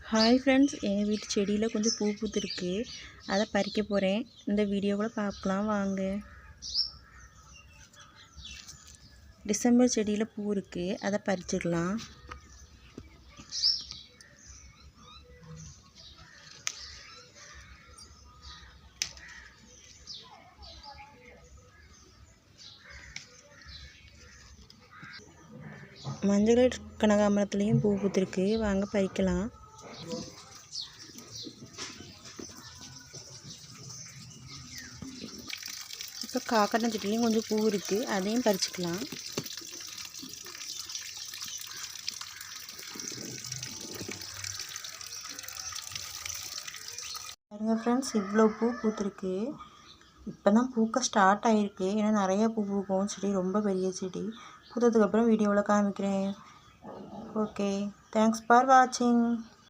Hi friends, எங்கள் வீட்டு செடியில் கொஞ்சம் பூ பூத்துருக்கு. அதை பறிக்க போகிறேன். இந்த வீடியோவில் பார்க்கலாம் வாங்க. டிசம்பர் செடியில் பூ இருக்குது, அதை பறிச்சிடலாம். மஞ்சள் கனகாம்பரத்துலேயும் பூ பூத்துருக்கு, வாங்க பறிக்கலாம். இப்போ காக்கட்டன் செடிலையும் கொஞ்சம் பூ இருக்குது, அதையும் பறிச்சுக்கலாம். பாருங்க ஃப்ரெண்ட்ஸ், இவ்வளோ பூ பூத்துருக்கு. இப்போ தான் பூக்க ஸ்டார்ட் ஆகிருக்கு. ஏன்னா நிறையா பூ பூக்கும். செடி ரொம்ப பெரிய செடி. பூத்ததுக்கப்புறம் வீடியோவில் காமிக்கிறேன். ஓகே, தேங்க்ஸ் ஃபார் வாட்சிங்.